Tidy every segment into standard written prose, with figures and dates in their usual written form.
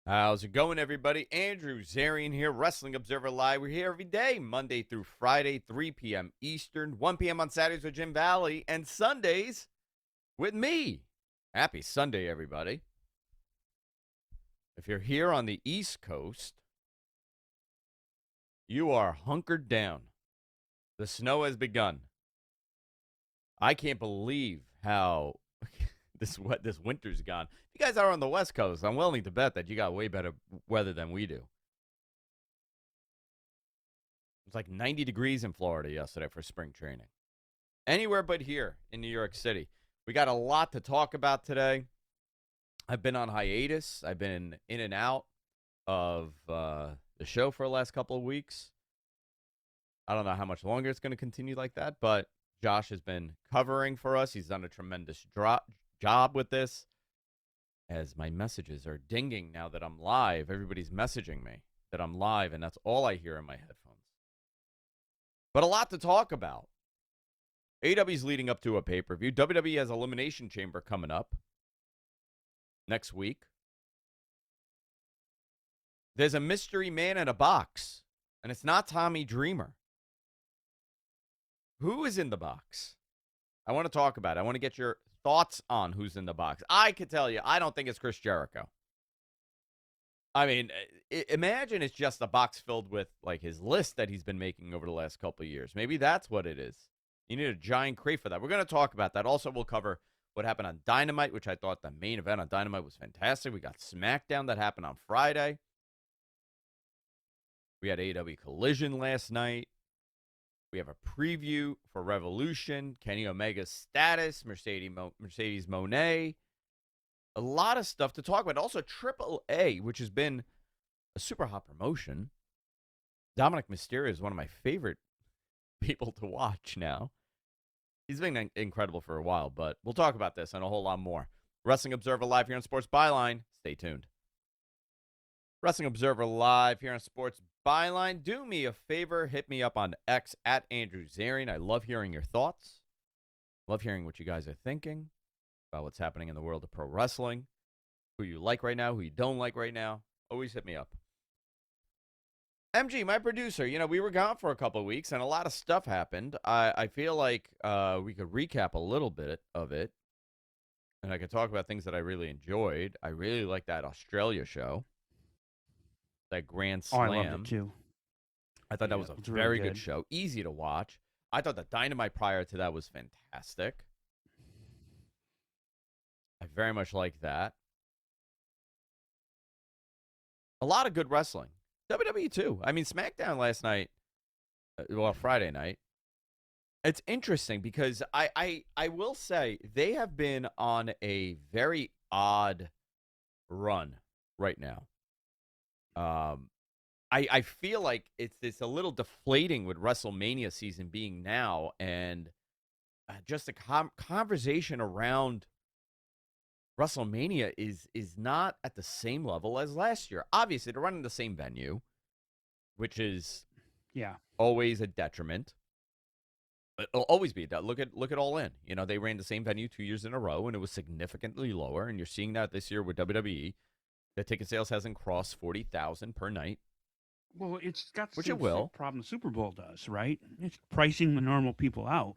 How's it going, everybody? Andrew Zarian here, Wrestling Observer Live. We're here every day, Monday through Friday, 3 p.m. Eastern, 1 p.m. on Saturdays with Jim Valley, and Sundays with me. Happy Sunday, everybody. If you're here on the East Coast, you are hunkered down. The snow has begun. I can't believe how this winter's gone. If you guys are on the West Coast, I'm willing to bet that you got way better weather than we do. It's like 90 degrees in Florida yesterday for spring training. Anywhere but here in New York City. We got a lot to talk about today. I've been on hiatus. I've been in and out of the show for the last couple of weeks. I don't know how much longer it's going to continue like that, but Josh has been covering for us. He's done a tremendous job with this. As my messages are dinging now that I'm live, everybody's messaging me that I'm live, and that's all I hear in my headphones. But a lot to talk about. AEW's leading up to a pay-per-view. WWE has Elimination Chamber coming up next week. There's a mystery man in a box, and it's not Tommy Dreamer. Who is in the box? I want to talk about it. I want to get your thoughts on who's in the box. I could tell you, I don't think it's Chris Jericho. I mean, imagine it's just a box filled with like his list that he's been making over the last couple of years. Maybe that's what it is. You need a giant crate for that. We're going to talk about that. Also, we'll cover what happened on Dynamite, which I thought the main event on Dynamite was fantastic. We got SmackDown that happened on Friday. We had AEW Collision last night. We have a preview for Revolution, Kenny Omega's status, Mercedes Moné. A lot of stuff to talk about. Also, AAA, which has been a super hot promotion. Dominic Mysterio is one of my favorite people to watch now. He's been incredible for a while, but we'll talk about this and a whole lot more. Wrestling Observer Live here on Sports Byline. Stay tuned. Wrestling Observer Live here on Sports Byline. Do me a favor. Hit me up on X at Andrew Zarian. I love hearing your thoughts. Love hearing what you guys are thinking about what's happening in the world of pro wrestling. Who you like right now, who you don't like right now. Always hit me up. MG, my producer, we were gone for a couple of weeks and a lot of stuff happened. I feel like we could recap a little bit of it. And I could talk about things that I really enjoyed. I really liked that Australia show. That Grand Slam. Oh, I loved it too. I thought that was a very good show. Easy to watch. I thought the Dynamite prior to that was fantastic. I very much like that. A lot of good wrestling. WWE too. I mean, SmackDown last night, Friday night. It's interesting because I will say they have been on a very odd run right now. I feel like it's a little deflating with WrestleMania season being now, and just a conversation around WrestleMania is not at the same level as last year. Obviously, they're running the same venue, which is always a detriment. It'll always be that. Look at All In. They ran the same venue 2 years in a row, and it was significantly lower. And you're seeing that this year with WWE. The ticket sales hasn't crossed 40,000 per night. Well, it's got the same problem the Super Bowl does, right? It's pricing the normal people out,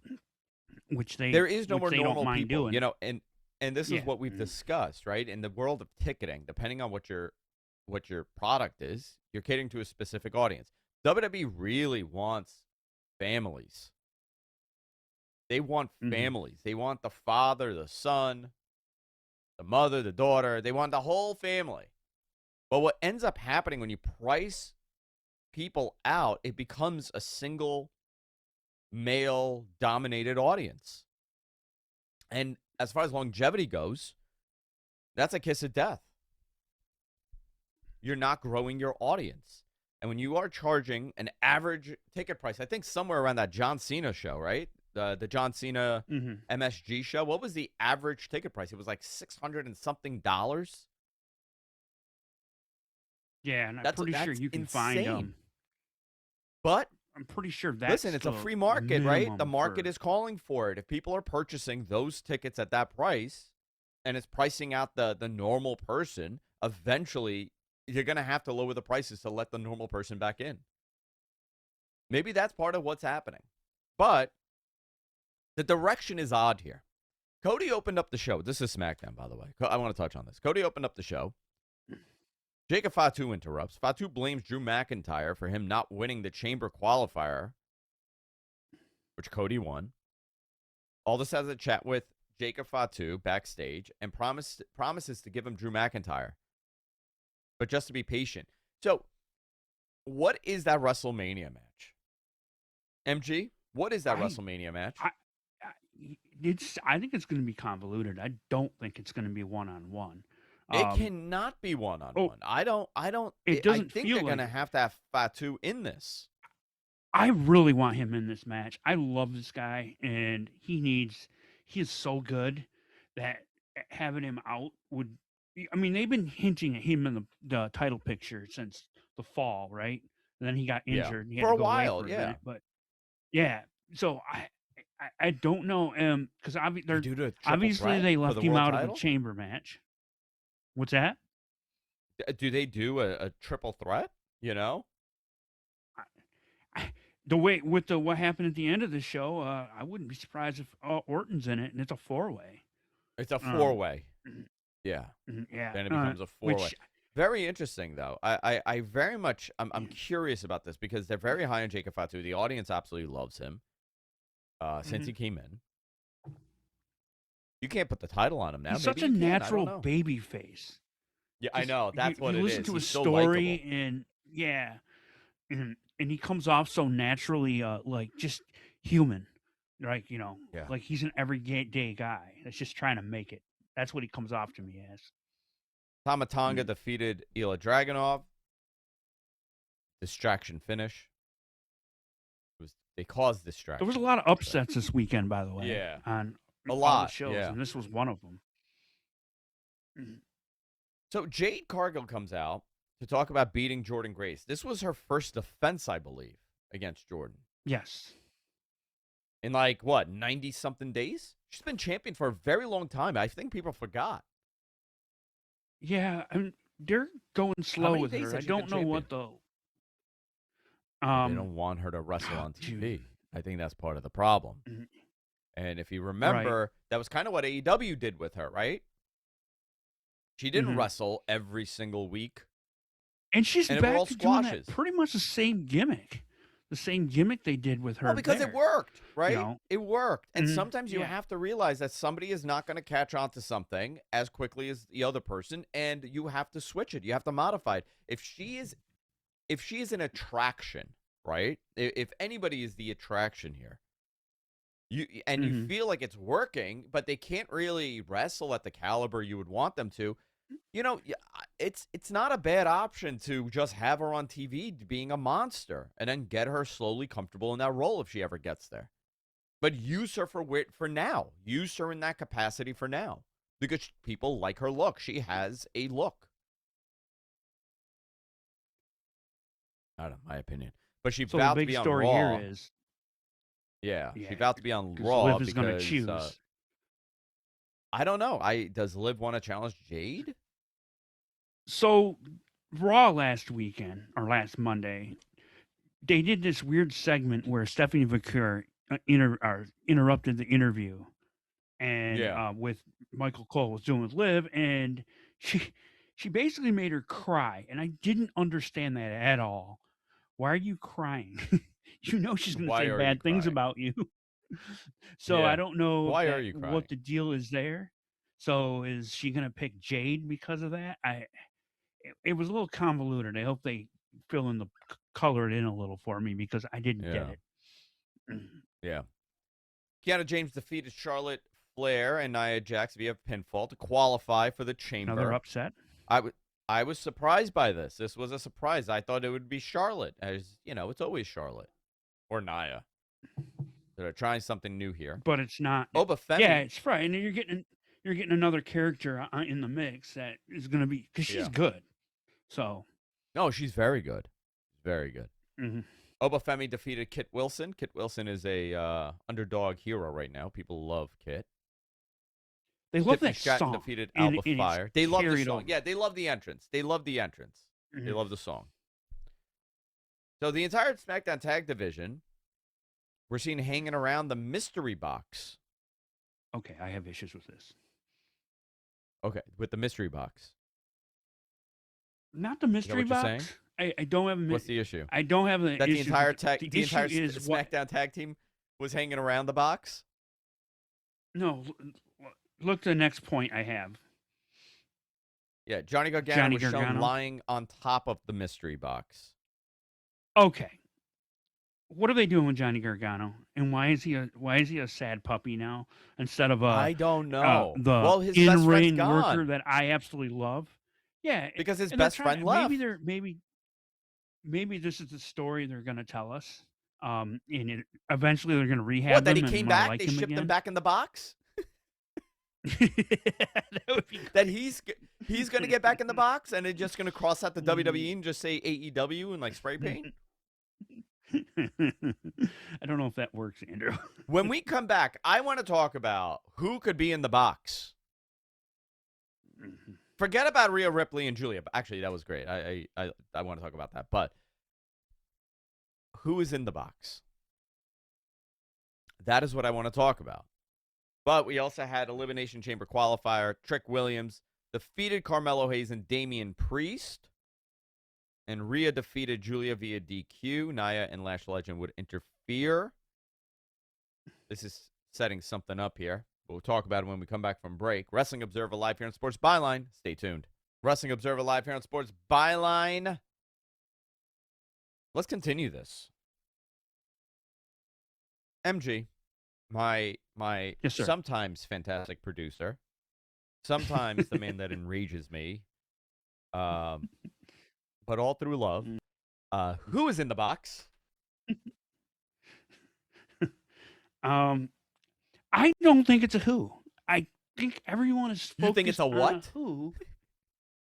there is no more normal people, doing. And this is what we've discussed, right? In the world of ticketing, depending on what your product is, you're catering to a specific audience. WWE really wants families. They want families. They want the father, the son, the mother, the daughter. They want the whole family. But what ends up happening when you price people out, it becomes a single male-dominated audience. And as far as longevity goes, that's a kiss of death. You're not growing your audience. And when you are charging an average ticket price, I think somewhere around that John Cena show, right? The John Cena MSG show. What was the average ticket price? It was like $600 and something. Yeah, and I'm pretty sure you can find them. But I'm pretty sure that's it's a free market, right? The market is calling for it. If people are purchasing those tickets at that price, and it's pricing out the normal person, eventually you're going to have to lower the prices to let the normal person back in. Maybe that's part of what's happening. But the direction is odd here. Cody opened up the show. This is SmackDown, by the way. I want to touch on this. Cody opened up the show. Jacob Fatu interrupts. Fatu blames Drew McIntyre for him not winning the Chamber qualifier, which Cody won. Aldis has a chat with Jacob Fatu backstage and promises to give him Drew McIntyre, but just to be patient. So, what is that WrestleMania match? MG, what is that WrestleMania match? I think it's going to be convoluted. I don't think it's going to be one-on-one. It cannot be one-on-one. I think they're going to have Fatu in this. I really want him in this match. I love this guy, and he is so good that having him out would. I mean, they've been hinting at him in the title picture since the fall, right? And then he got injured. And he had for to go a while, away for a minute, but yeah. So I don't know, because obviously they left him out of the Chamber match. What's that? Do they do a triple threat? You know, the way with what happened at the end of the show, I wouldn't be surprised if Orton's in it, and it's a 4-way. It's a 4-way. Yeah. Yeah. Then it becomes a 4-way. Very interesting, though. I very much I'm curious about this because they're very high on Jacob Fatu. The audience absolutely loves him since he came in. You can't put the title on him now. He's such a natural baby face. Yeah, I know. That's what it is. You listen to his story, and and he comes off so naturally, like just human, like like he's an everyday guy that's just trying to make it. That's what he comes off to me as. Tama Tonga defeated Ilya Dragunov. Distraction finish. They caused distraction. There was a lot of upsets this weekend, by the way. Yeah, on a lot of shows, and this was one of them. So Jade Cargill comes out to talk about beating Jordynne Grace. This was her first defense, I believe, against Jordan. Yes. In 90-something days? She's been champion for a very long time. I think people forgot. Yeah, they're going slow with her. I don't know what the... They don't want her to wrestle on TV. I think that's part of the problem. And if you remember, that was kind of what AEW did with her, right? She didn't wrestle every single week. And she's back to doing that pretty much the same gimmick. The same gimmick they did with her. Well, because it worked, right? It worked. And sometimes you have to realize that somebody is not going to catch on to something as quickly as the other person, and you have to switch it. You have to modify it. If she is an attraction, right? If anybody is the attraction here, you feel like it's working, but they can't really wrestle at the caliber you would want them to. It's not a bad option to just have her on TV being a monster and then get her slowly comfortable in that role if she ever gets there. But use her for now. Use her in that capacity for now because people like her look. She has a look. I don't know, my opinion. But she's about to be on Raw. So the big story here is... Yeah, she's about to be on Raw Liv is going to choose. I don't know. Does Liv want to challenge Jade? So, Raw last weekend, or last Monday, they did this weird segment where Stephanie McCure interrupted the interview, and with Michael Cole was doing with Liv, and she basically made her cry, and I didn't understand that at all. Why are you crying? She's going to say bad things about you. So I don't know what the deal is there. So is she going to pick Jade because of that? It was a little convoluted. I hope they color it in a little for me because I didn't get it. Yeah. Kiana James defeated Charlotte Flair and Nia Jax via pinfall to qualify for the Chamber. Another upset. I was surprised by this. This was a surprise. I thought it would be Charlotte, as it's always Charlotte or Nia. They're trying something new here, but it's not. Oba Femi. Yeah, it's right, and you're getting another character in the mix that is going to be because she's good. So, no, she's very good, very good. Oba Femi defeated Kit Wilson. Kit Wilson is a underdog hero right now. People love Kit. They love that Stratton song. Defeated Alba Fire. They love the song. Yeah, they love the entrance. They love the song. So the entire SmackDown Tag Division, we're seeing hanging around the mystery box. Okay, I have issues with this. Okay, with the mystery box. Not the mystery box. I don't have. What's the issue? I don't have an that issue. the entire the issue is SmackDown tag team was hanging around the box. No, look to the next point I have. Yeah, Johnny Gargano was shown lying on top of the mystery box. Okay, what are they doing with Johnny Gargano, and why is he a sad puppy now instead of I don't know. The his in-ring worker that I absolutely love? Yeah, because his best friend left. Maybe this is the story they're going to tell us. And eventually they're going to rehab what, him. That he came back? They shipped him back in the box? That he's going to get back in the box and it's just going to cross out the WWE and just say AEW and like spray paint? I don't know if that works, Andrew. When we come back, I want to talk about who could be in the box. Forget about Rhea Ripley and Julia. Actually, that was great. I want to talk about that. But who is in the box? That is what I want to talk about. But we also had Elimination Chamber qualifier. Trick Williams defeated Carmelo Hayes and Damian Priest. And Rhea defeated Julia via DQ. Nia and Lash Legend would interfere. This is setting something up here. We'll talk about it when we come back from break. Wrestling Observer Live here on Sports Byline. Stay tuned. Wrestling Observer Live here on Sports Byline. Let's continue this. MG, my yes, sir. Sometimes fantastic producer, sometimes the man that enrages me, but all through love. Who is in the box? I don't think it's a who. I think everyone is focused. You think it's a what? On a who.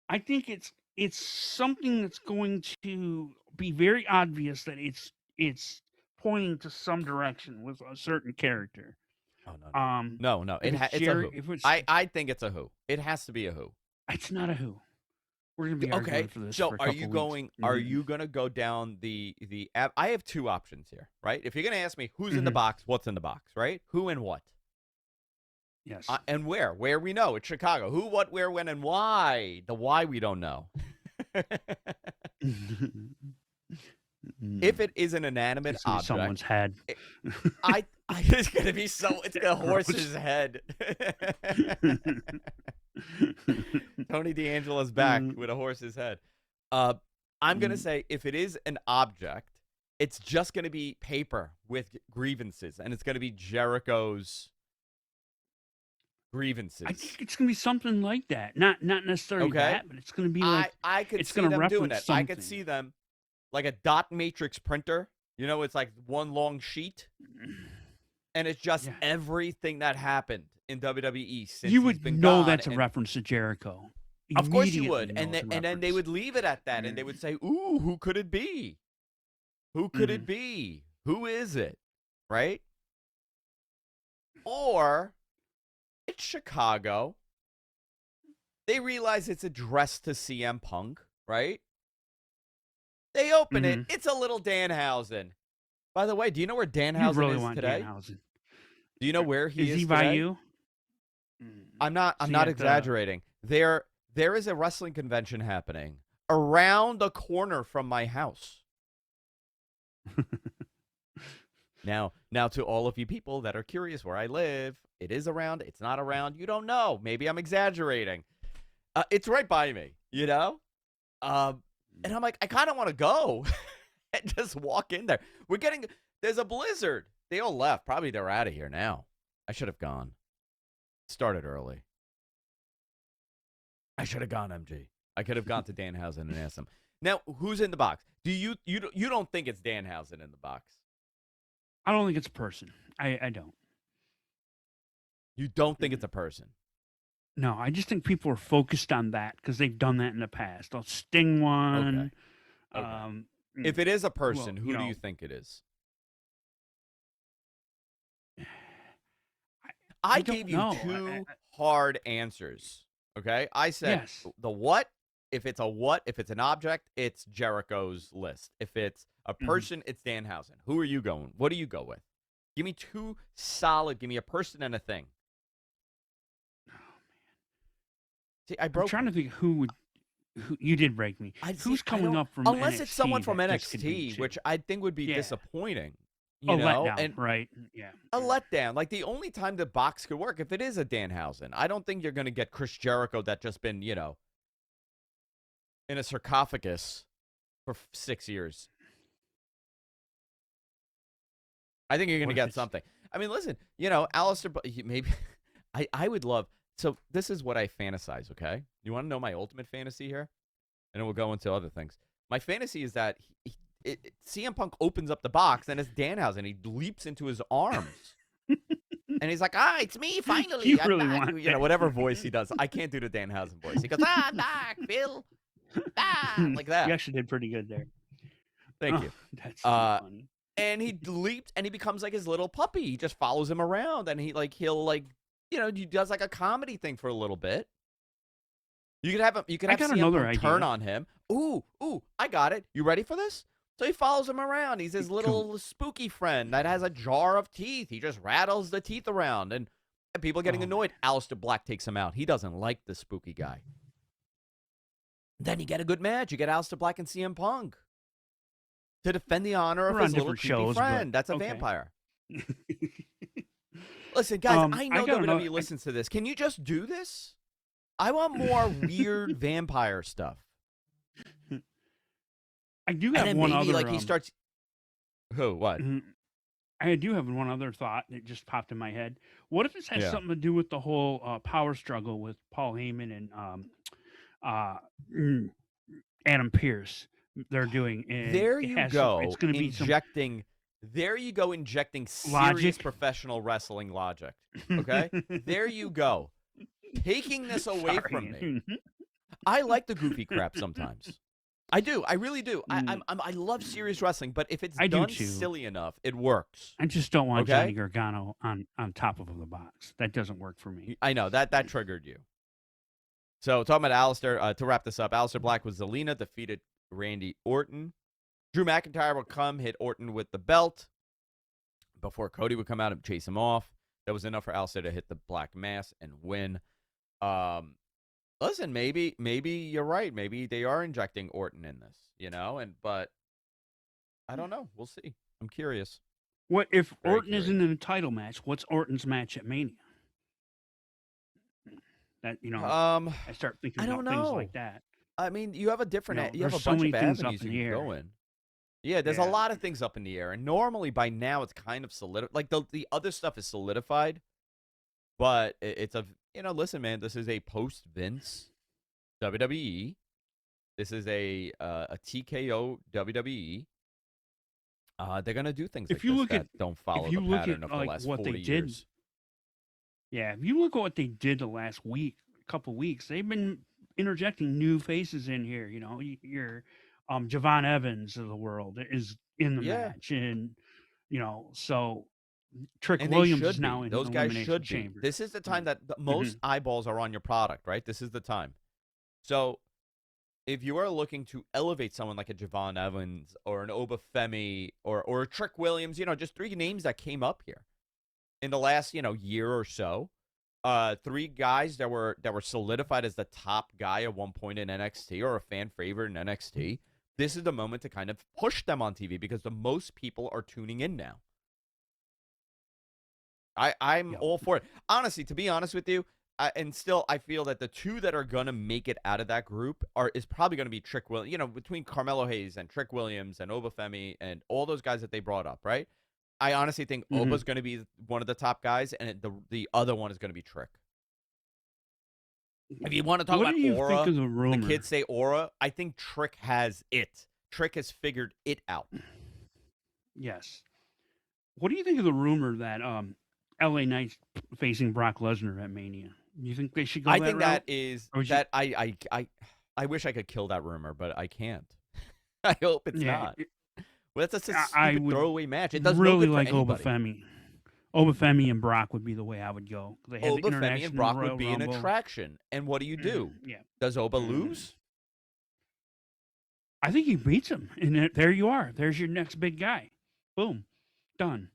I think it's something that's going to be very obvious that it's pointing to some direction with a certain character. Oh no! No. It's a who. I think it's a who. It has to be a who. It's not a who. We're gonna be arguing for this. So for a are you going? Weeks. Are you gonna go down the? I have two options here, right? If you're gonna ask me who's in the box, what's in the box, right? Who and what? Yes. And where? Where we know it's Chicago. Who, what, where, when, and why? The why we don't know. If it is an inanimate object, someone's head. It's gonna be it's a horse's head. Tony D'Angelo's back with a horse's head. I'm gonna say if it is an object, it's just gonna be paper with grievances, and it's gonna be Jericho's grievances. I think it's gonna be something like that. Not necessarily that, but it's gonna be like I could see them doing it. I could see them like a dot matrix printer. You know, it's like one long sheet, and it's just everything that happened in WWE since you would he's been know gone, that's a reference to Jericho. Of course you would, and then they would leave it at that, and they would say, "Ooh, who could it be? Who could it be? Who is it?" Right? Or it's Chicago. They realize it's addressed to CM Punk, right? They open it. It's a little Danhausen. By the way, do you know where Danhausen is today? Danhausen. Do you know where he is he today? by you? I'm not exaggerating. There is a wrestling convention happening around the corner from my house. Now to all of you people that are curious where I live, it is around, it's not around, you don't know. Maybe I'm exaggerating. It's right by me, you know? And I'm like, I kind of want to go and just walk in there. There's a blizzard. They all left. Probably they're out of here now. I should have gone. Started early. I should have gone, MG. I could have gone to Danhausen and asked him. Now, who's in the box? You don't think it's Danhausen in the box? I don't think it's a person. I don't. You don't think it's a person? No, I just think people are focused on that because they've done that in the past. They'll sting one. Okay. If it is a person, who do you think it is? I gave you two hard answers. Okay, I said the what If it's a what, if it's an object, it's Jericho's list. If it's a person, it's Danhausen. Who are you going? What do you go with? Give me two solid. Give me a person and a thing. See, I'm trying to think who you did break me. Who's coming up from unless NXT it's someone from that could beat NXT, you? which I think would be disappointing. A You know, letdown, and right? Yeah. a letdown. Like the only time the box could work if it is a Danhausen. I don't think you're going to get Chris Jericho that just been, you know, in a sarcophagus for 6 years. I think you're going to get something. I mean, listen, you know, Alistair, maybe I would love. So this is what I fantasize, okay? You want to know my ultimate fantasy here? And then we'll go into other things. My fantasy is that CM Punk opens up the box and it's Danhausen. He leaps into his arms. And he's like, it's me, finally. You I'm really back. want You know, whatever voice he does. I can't do the Danhausen voice. He goes, I'm back, Bill. Like that. You actually did pretty good there. Thank you. That's funny. And he leaped and he becomes like his little puppy. He just follows him around and he'll you know, he does like a comedy thing for a little bit. You could have CM Punk turn on him. Ooh, I got it. You ready for this? So he follows him around. He's his little spooky friend that has a jar of teeth. He just rattles the teeth around and people getting annoyed. Aleister Black takes him out. He doesn't like the spooky guy. Then you get a good match. You get Aleister Black and CM Punk to defend the honor of his little creepy friend. That's a vampire. Listen, guys, I know WWE listens to this. Can you just do this? I want more weird vampire stuff. I do have one other. Like he starts. Who? What? I do have one other thought that just popped in my head. What if this has something to do with the whole power struggle with Paul Heyman and Adam Pearce? They're doing. And there you go. It's going to be injecting. There you go, injecting serious professional wrestling logic. Okay, there you go. Taking this away from me. I like the goofy crap sometimes. I do. I really do. I love serious wrestling, but if it's done silly enough, it works. I just don't want Johnny Gargano on top of the box. That doesn't work for me. I know that triggered you. So talking about Alistair, to wrap this up, Aleister Black with Zelina defeated Randy Orton. Drew McIntyre will come hit Orton with the belt before Cody would come out and chase him off. That was enough for Alistair to hit the Black Mass and win. Listen, maybe you're right. Maybe they are injecting Orton in this, you know, but I don't know. We'll see. I'm curious. What if Orton isn't in a title match? What's Orton's match at Mania? That, you know, I start thinking about things like that. I mean, you have a different, you have a bunch of avenues you can go in. Yeah, there's a lot of things up in the air, and normally by now it's kind of solidified. Like the other stuff is solidified, but it's a listen, man, this is a post Vince WWE. This is a TKO WWE. They're gonna do things like this that don't follow the pattern of the last 40 years. Yeah, if you look at what they did the last couple weeks, they've been interjecting new faces in here. You know, your Javon Evans of the world is in the match, and you know, so Trick Williams is now in those the guys Elimination Chamber. This is the time that most eyeballs are on your product, right? This is the time. So if you are looking to elevate someone like a Javon Evans or an Oba Femi or a Trick Williams, you know, just three names that came up here in the last, year or so. Three guys that were solidified as the top guy at one point in NXT or a fan favorite in NXT. This is the moment to kind of push them on TV because the most people are tuning in now. I'm all for it. Honestly, to be honest with you, and still I feel that the two that are going to make it out of that group is probably going to be Trick Williams. You know, between Carmelo Hayes and Trick Williams and Oba Femi and all those guys that they brought up, right? I honestly think Oba's going to be one of the top guys, and the other one is going to be Trick. If you want to talk about aura, the kids say aura. I think Trick has it. Trick has figured it out. Yes. What do you think of the rumor that LA Knight's facing Brock Lesnar at Mania? You think they should go that route? I think that I wish I could kill that rumor, but I can't. I hope it's not. Well, that's a stupid throwaway match. It does really like Oba Femi. Oba Femi and Brock would be the way I would go. Oba Femi and Brock would be an attraction. And what do you do? Does Oba lose? I think he beats him, and there you are. There's your next big guy. Boom, done.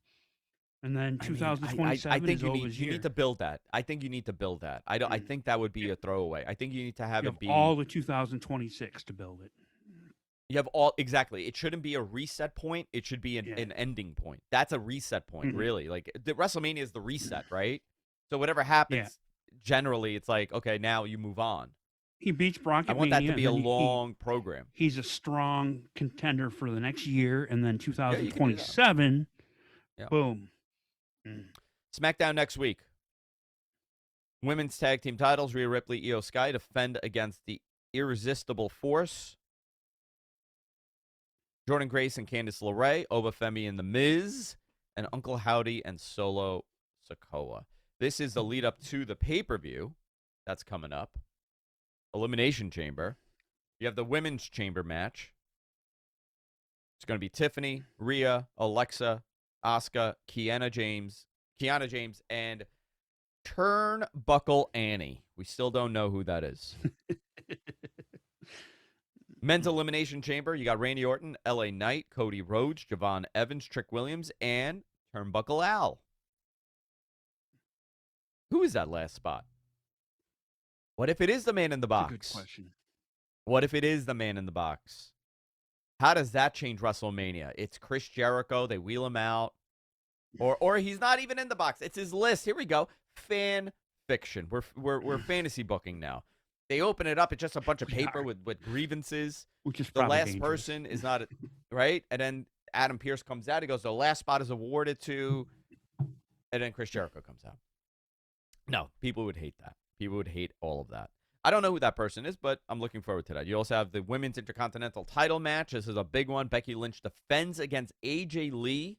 And then I mean, I 2027 think is Ova's you year. need to build that. I think you need to build that. I think that would be a throwaway. I think you need to have You it have be. all the 2026 to build it. You have all exactly. It shouldn't be a reset point. It should be Yeah. an ending point. That's a reset point, really. Like the WrestleMania is the reset, right? So whatever happens, generally, it's like okay, now you move on. He beats Brock I at want that Mania, to be and a then long program. he's a strong contender for the next year, and then Yeah, you can do that. 2027, Yeah. boom. SmackDown next week. Women's tag team titles: Rhea Ripley, Io Sky defend against the Irresistible Force. Jordan Grace and Candice LeRae, Oba Femi and The Miz, and Uncle Howdy and Solo Sikoa. This is the lead up to the pay-per-view that's coming up. Elimination Chamber. You have the Women's Chamber match. It's going to be Tiffany, Rhea, Alexa, Asuka, Kiana James, and Turnbuckle Annie. We still don't know who that is. Men's Elimination Chamber, you got Randy Orton, LA Knight, Cody Rhodes, Javon Evans, Trick Williams, and Turnbuckle Al. Who is that last spot? What if it is the man in the box? That's a good question. What if it is the man in the box? How does that change WrestleMania? It's Chris Jericho. They wheel him out. Or he's not even in the box. It's his list. Here we go. Fan fiction. We're fantasy booking now. They open it up. It's just a bunch of paper with grievances. Which is the last dangerous. person is not right. And then Adam Pearce comes out. He goes, the last spot is awarded to, and then Chris Jericho comes out. No, people would hate that. People would hate all of that. I don't know who that person is, but I'm looking forward to that. You also have the Women's Intercontinental title match. This is a big one. Becky Lynch defends against AJ Lee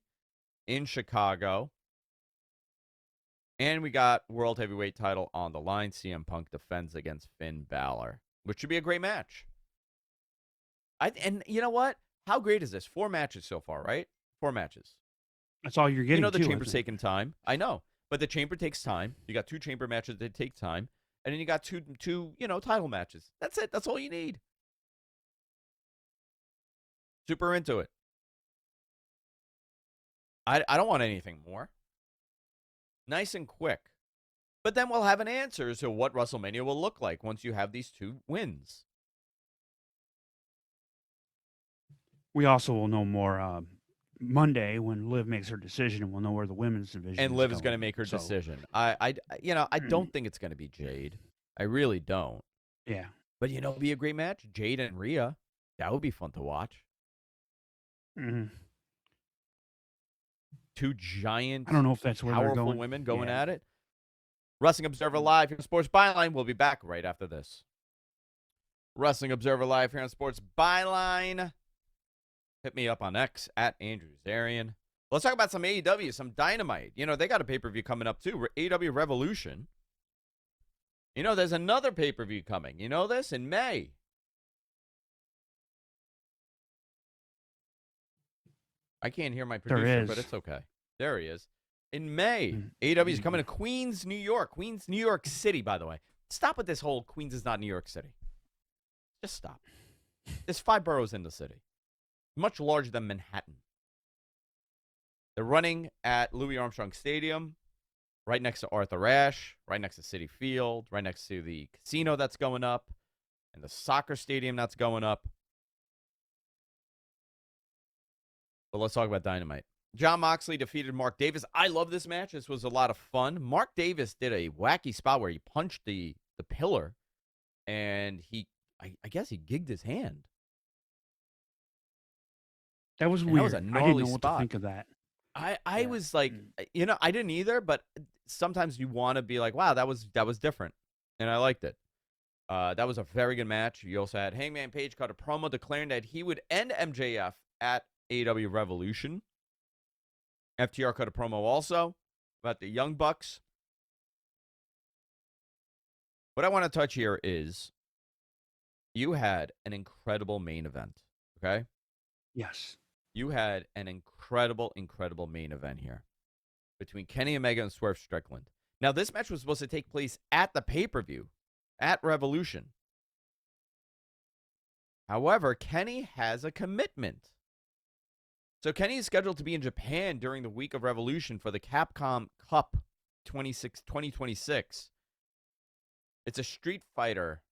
in Chicago. And we got World Heavyweight title on the line. CM Punk defends against Finn Balor, which should be a great match. And you know what? How great is this? 4 matches so far, right? 4 matches. That's all you're getting. You know the Chamber's taking time. I know. But the Chamber takes time. You got 2 Chamber matches that take time. And then you got two title matches. That's it. That's all you need. Super into it. I don't want anything more. Nice and quick. But then we'll have an answer as to what WrestleMania will look like once you have these 2 wins. We also will know more Monday when Liv makes her decision, and we'll know where the women's division and Liv is going to make her so. decision. I don't think it's going to be Jade. I really don't. Yeah. But it'd be a great match. Jade and Rhea. That would be fun to watch. Mm-hmm. 2 giant, I don't know if that's where powerful they're going. women going at it. Wrestling Observer Live here on Sports Byline. We'll be back right after this. Wrestling Observer Live here on Sports Byline. Hit me up on X at Andrew Zarian. Let's talk about some AEW, some Dynamite. They got a pay-per-view coming up too. AEW Revolution. There's another pay-per-view coming. You know this? In May. I can't hear my producer, but it's okay. There he is. In May, AEW is coming to Queens, New York. Queens, New York City, by the way. Stop with this whole Queens is not New York City. Just stop. There's 5 boroughs in the city. Much larger than Manhattan. They're running at Louis Armstrong Stadium, right next to Arthur Ashe, right next to Citi Field, right next to the casino that's going up, and the soccer stadium that's going up. But let's talk about Dynamite. Jon Moxley defeated Mark Davis. I love this match. This was a lot of fun. Mark Davis did a wacky spot where he punched the pillar, and I guess he gigged his hand. That was weird. That was a gnarly I didn't know what spot. to think of that. I was like, I didn't either, but sometimes you want to be like, wow, that was different, and I liked it. That was a very good match. You also had Hangman Page cut a promo declaring that he would end MJF at AEW Revolution. FTR cut a promo also about the Young Bucks. What I want to touch here is you had an incredible main event, okay? Yes. You had an incredible main event here between Kenny Omega and Swerve Strickland. Now, this match was supposed to take place at the pay-per-view, at Revolution. However, Kenny has a commitment. So Kenny is scheduled to be in Japan during the week of Revolution for the Capcom Cup 2026. It's a Street Fighter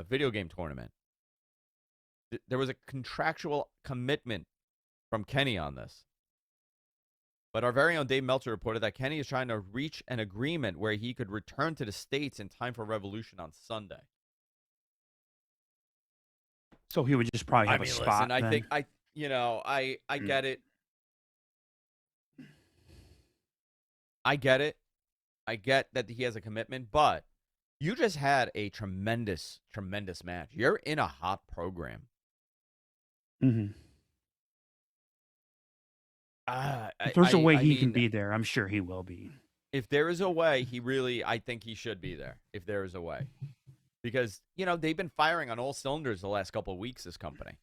video game tournament. There was a contractual commitment from Kenny on this. But our very own Dave Meltzer reported that Kenny is trying to reach an agreement where he could return to the States in time for Revolution on Sunday. So he would just probably have a spot. Listen, I think I get it. I get it. I get that he has a commitment, but you just had a tremendous, tremendous match. You're in a hot program. Mm-hmm. If there's a way he can be there, I'm sure he will be. If there is a way, I think he should be there. If there is a way. Because, they've been firing on all cylinders the last couple of weeks, this company.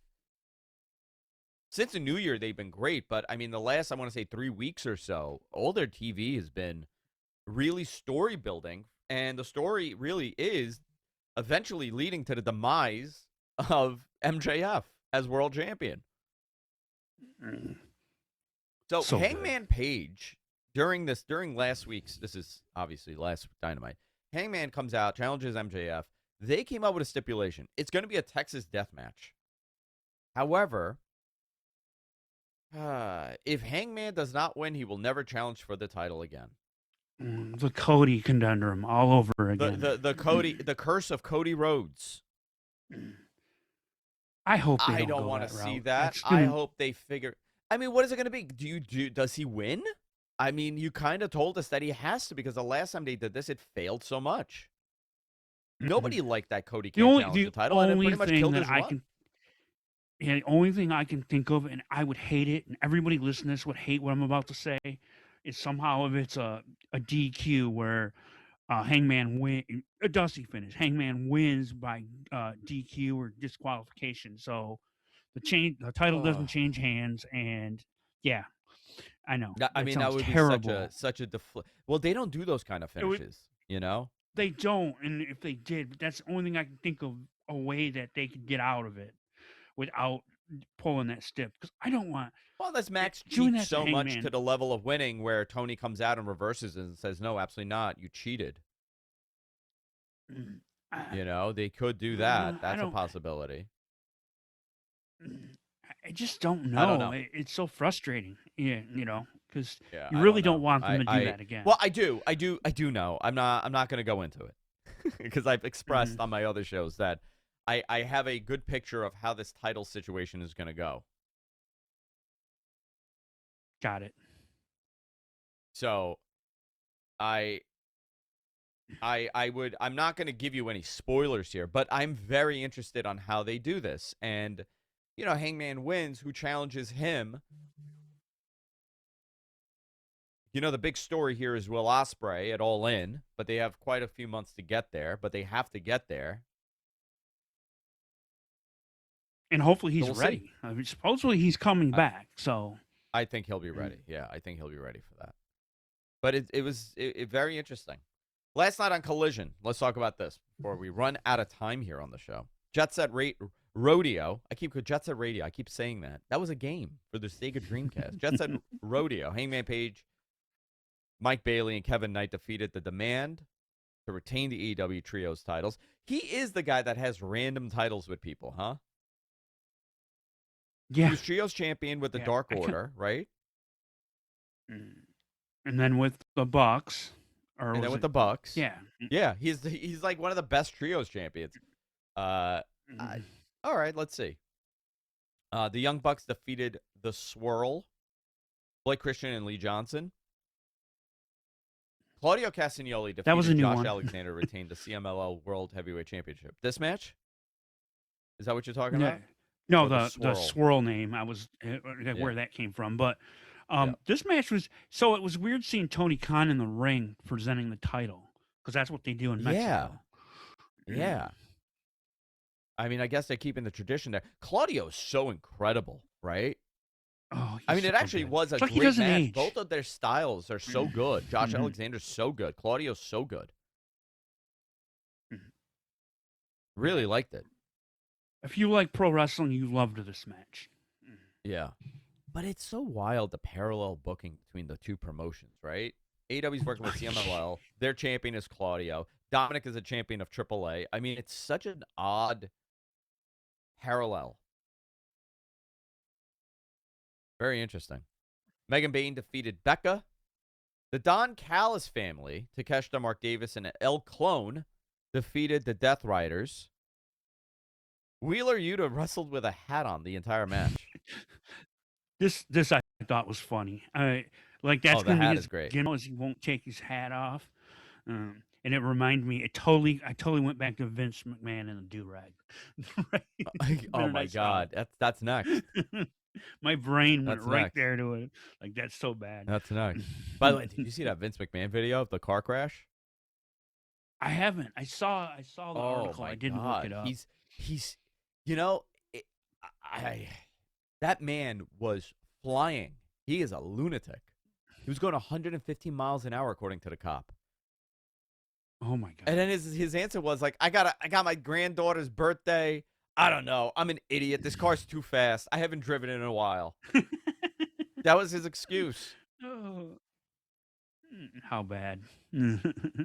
Since the new year, they've been great. But, the last, I want to say 3 weeks or so, all their TV has been really story building. And the story really is eventually leading to the demise of MJF as world champion. So Hangman Page, during last week's, this is obviously last Dynamite, Hangman comes out, challenges MJF. They came up with a stipulation. It's going to be a Texas death match. However, if Hangman does not win, he will never challenge for the title again. The Cody conundrum all over again. The curse of Cody Rhodes. I hope they I don't want to see that. I hope they figure. What is it going to be? Does he win? You kind of told us that he has to, because the last time they did this, it failed so much. Nobody liked that Cody can't challenge the title, and it pretty much killed his run. The only thing I can think of, and I would hate it, and everybody listening to this would hate what I'm about to say, is somehow if it's a DQ where Hangman win a dusty finish. Hangman wins by DQ or disqualification. So the title doesn't change hands, and yeah, I know. That would terrible. be such a well, they don't do those kind of finishes, They don't, and if they did, that's the only thing I can think of, a way that they could get out of it without pulling that stiff. Because I don't want. Well, this match cheats so much to the level of winning where Tony comes out and reverses it and says, "No, absolutely not. You cheated." They could do that. That's a possibility. I just don't know. I don't know. It's so frustrating. Yeah, because you really don't want them to do that again. Well, I do know. I'm not going to go into it because I've expressed on my other shows that I have a good picture of how this title situation is going to go. Got it. So, I'm not going to give you any spoilers here, but I'm very interested on how they do this. And, Hangman wins. Who challenges him? The big story here is Will Ospreay at All In, but they have quite a few months to get there, but they have to get there. And hopefully he's ready. Supposedly he's coming back, so. I think he'll be ready. Yeah, I think he'll be ready for that. But it was very interesting. Last night on Collision, let's talk about this before we run out of time here on the show. Jet Set Rodeo. Jet Set Radio. I keep saying that. That was a game for the Sega Dreamcast. Jet Set Rodeo. Hangman Page, Mike Bailey, and Kevin Knight defeated The Demand to retain the AEW Trios titles. He is the guy that has random titles with people, huh? Yeah. He was Trios champion with the Dark Order, right? And then with the Bucks. With the Bucks. Yeah. Yeah, he's like one of the best Trios champions. All right, let's see. The Young Bucks defeated the Swirl, Blake Christian, and Lee Johnson. Claudio Castagnoli defeated Josh Alexander, retained the CMLL World Heavyweight Championship. This match? Is that what you're talking about? No, the Swirl name. I was where that came from, but this match was it was weird seeing Tony Khan in the ring presenting the title, because that's what they do in Mexico. Yeah. I guess they're keeping the tradition there. Claudio's so incredible, right? Oh, it actually was a great match. Age. Both of their styles are so good. Josh Alexander's so good. Claudio's so good. Really liked it. If you like pro wrestling, you loved this match. Yeah. But it's so wild, the parallel booking between the two promotions, right? AEW's working with CMLL. Their champion is Claudio. Dominic is a champion of AAA. I mean, it's such an odd parallel. Very interesting. Megan Bayne defeated Becca. The Don Callis family, Takeshita, Mark Davis, and El Clone, defeated the Death Riders. Wheeler Yuta wrestled with a hat on the entire match. This I thought was funny. Like that's Oh, the going to be hat his is great. gimmick, is he won't take his hat off. And it reminded me. I totally went back to Vince McMahon and the do rag. Right? Oh my God, that's next. My brain went That's right next. there to it. Like that's so bad. That's next. By the way, did you see that Vince McMahon video of the car crash? I haven't. I saw the article. I didn't look it up. He's, you know, that man was flying. He is a lunatic. He was going 115 miles an hour, according to the cop. Oh my God. And then his answer was like, I got my granddaughter's birthday. I don't know. I'm an idiot. This car's too fast. I haven't driven it in a while. That was his excuse. Oh. How bad.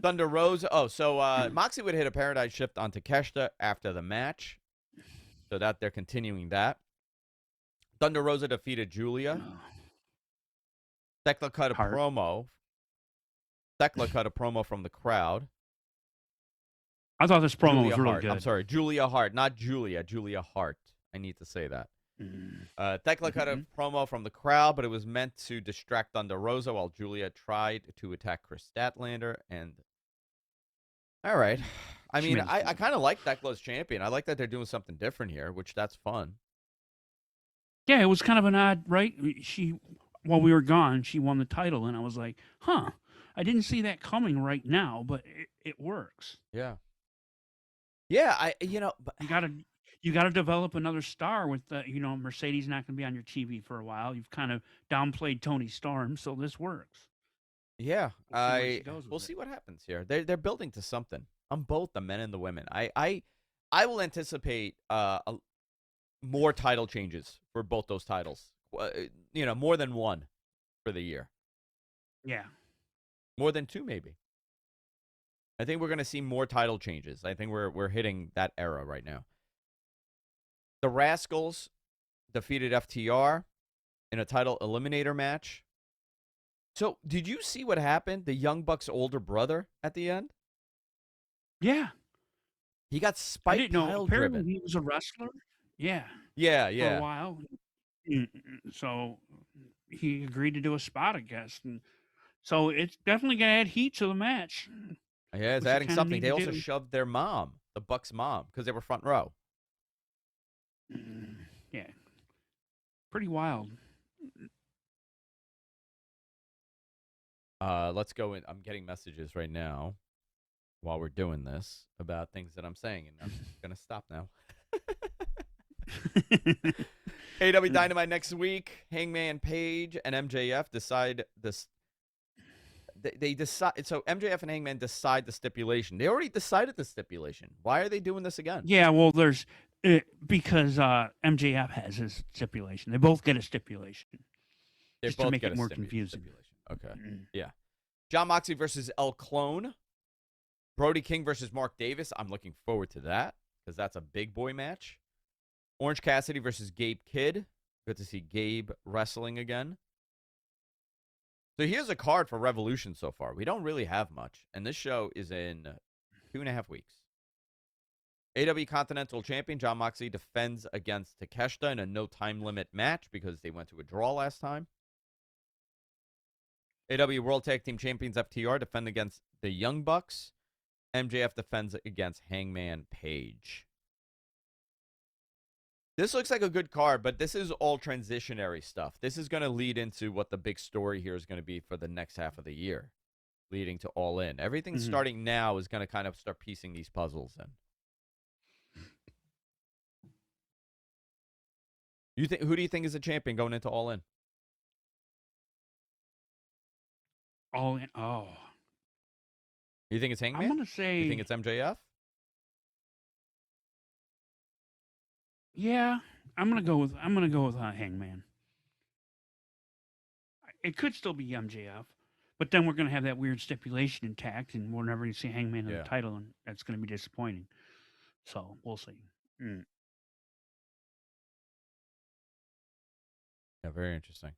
Thunder Rosa. Oh, so Moxley would hit a Paradise Shift on Takeshita after the match. So that they're continuing that. Thunder Rosa defeated Julia. Thekla cut a promo. Thekla cut a promo from the crowd. I thought this promo Julia was really Hart. good. I'm sorry, Julia Hart, not Julia. Julia Hart. I need to say that. Thekla cut a promo from the crowd, but it was meant to distract Thunder Rosa while Julia tried to attack Chris Statlander. And all right, I mean, I kind of like Thekla's champion. I like that they're doing something different here, which that's fun. Yeah, it was kind of an odd, right? While we were gone, she won the title, and I was like, huh, I didn't see that coming right now, but it works. Yeah. Yeah, but you gotta develop another star with Mercedes not gonna be on your TV for a while. You've kind of downplayed Tony Storm, so this works. Yeah, We'll see what happens here. They're building to something on both the men and the women. I will anticipate more title changes for both those titles. More than one for the year. Yeah, more than two maybe. I think we're going to see more title changes. I think we're hitting that era right now. The Rascals defeated FTR in a title eliminator match. So, did you see what happened? The Young Bucks' older brother at the end? Yeah. He got spike I didn't know. pile Apparently, driven. he was a wrestler. Yeah. Yeah. For a while. So he agreed to do a spot, I guess. And so it's definitely going to add heat to the match. Yeah, it's adding something. They also shoved their mom, the Bucks' mom, because they were front row. Yeah. Pretty wild. Let's go in. I'm getting messages right now while we're doing this about things that I'm saying, and I'm going to stop now. AEW Dynamite next week. Hangman Page and MJF decide this. They decide. So MJF and Hangman decide the stipulation. They already decided the stipulation. Why are they doing this again? Yeah, well, because MJF has his stipulation. They both get a stipulation. They just both to make get it more confusing. Okay. Yeah. John Moxley versus El Clone. Brody King versus Mark Davis. I'm looking forward to that because that's a big boy match. Orange Cassidy versus Gabe Kidd. Good to see Gabe wrestling again. So here's a card for Revolution so far. We don't really have much. And this show is in 2.5 weeks. AEW Continental Champion John Moxley defends against Takeshita in a no time limit match because they went to a draw last time. AEW World Tag Team Champions FTR defend against the Young Bucks. MJF defends against Hangman Page. This looks like a good card, but this is all transitionary stuff. This is going to lead into what the big story here is going to be for the next half of the year, leading to All In. Everything starting now is going to kind of start piecing these puzzles in. Who do you think is a champion going into All In? All In. Oh. You think it's Hangman? I'm going to say. You think it's MJF? Yeah, I'm gonna go with Hangman. It could still be MJF, but then we're gonna have that weird stipulation intact, and we'll never see Hangman in Yeah. the title, and that's gonna be disappointing. So we'll see. Yeah, very interesting.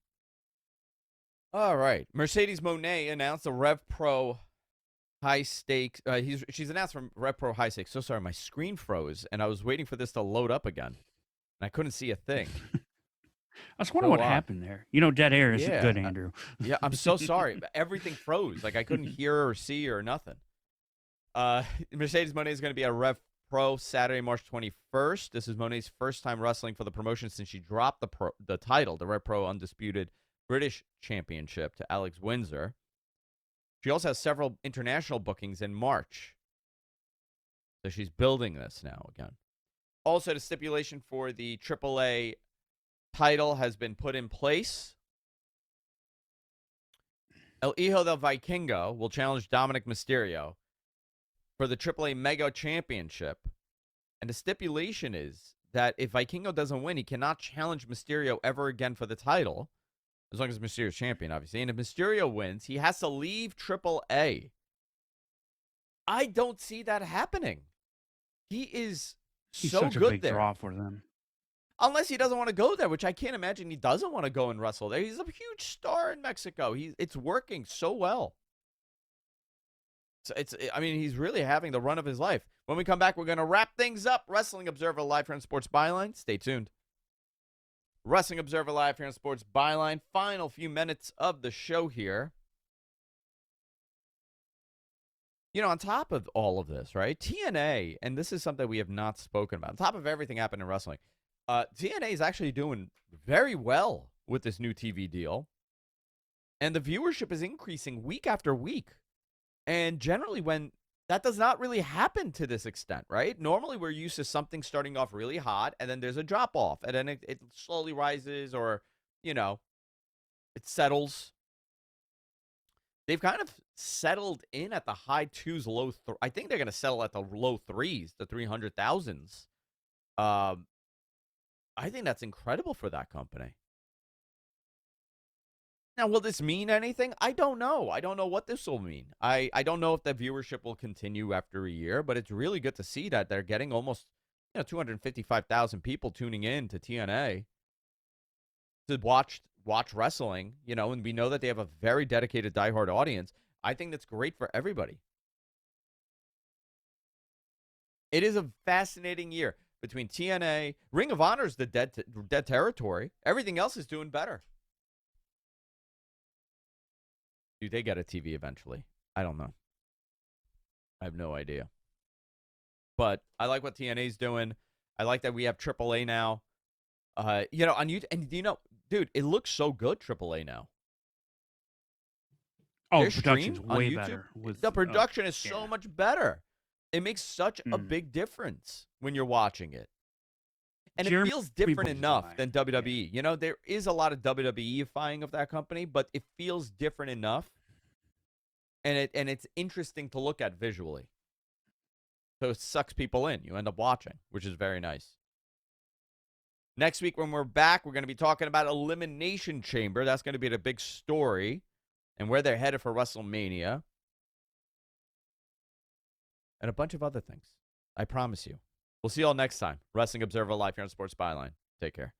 All right. Mercedes Moné announced a Rev Pro high stakes. She's announced from Rev Pro high stakes. So sorry, my screen froze, and I was waiting for this to load up again, and I couldn't see a thing. I was wondering what happened there. You know, dead air isn't good, Andrew. Yeah, I'm so sorry. Everything froze. Like I couldn't hear or see or nothing. Mercedes Moné is going to be a Rev Pro Saturday, March 21st. This is Moné's first time wrestling for the promotion since she dropped the title, the Rev Pro Undisputed British Championship, to Alex Windsor. She also has several international bookings in March. So she's building this now again. Also, the stipulation for the AAA title has been put in place. El Hijo del Vikingo will challenge Dominic Mysterio for the AAA Mega Championship. And the stipulation is that if Vikingo doesn't win, he cannot challenge Mysterio ever again for the title. As long as Mysterio's champion, obviously. And if Mysterio wins, he has to leave AAA. I don't see that happening. He's so such good a big there. Draw for them. Unless he doesn't want to go there, which I can't imagine he doesn't want to go and wrestle there. He's a huge star in Mexico. It's working so well. So he's really having the run of his life. When we come back, we're going to wrap things up. Wrestling Observer Live here on Sports Byline. Stay tuned. Wrestling Observer Live here on Sports Byline. Final few minutes of the show here. You know, on top of all of this, right? TNA, and this is something we have not spoken about. On top of everything happening in wrestling, TNA is actually doing very well with this new TV deal. And the viewership is increasing week after week. And generally, when that does not really happen to this extent, right? Normally, we're used to something starting off really hot, and then there's a drop-off, and then it slowly rises, or, you know, it settles. They've kind of settled in at the high twos, low I think they're going to settle at the low threes, the 300,000s. I think that's incredible for that company. Now, will this mean anything? I don't know. I don't know what this will mean. I don't know if the viewership will continue after a year, but it's really good to see that they're getting almost 255,000 people tuning in to TNA to watch wrestling, and we know that they have a very dedicated diehard audience. I think that's great for everybody. It is a fascinating year between TNA. Ring of Honor is the dead territory. Everything else is doing better. Do they get a TV eventually? I don't know. I have no idea. But I like what TNA's doing. I like that we have AAA now. On YouTube, and dude, it looks so good, AAA now. Oh, the production's way better. The production is so much better. It makes such a big difference when you're watching it. And it feels different enough than WWE. Yeah. There is a lot of WWE-ifying of that company, but it feels different enough. And it's interesting to look at visually. So it sucks people in. You end up watching, which is very nice. Next week when we're back, we're going to be talking about Elimination Chamber. That's going to be the big story and where they're headed for WrestleMania. And a bunch of other things. I promise you. We'll see you all next time. Wrestling Observer Live here on Sports Byline. Take care.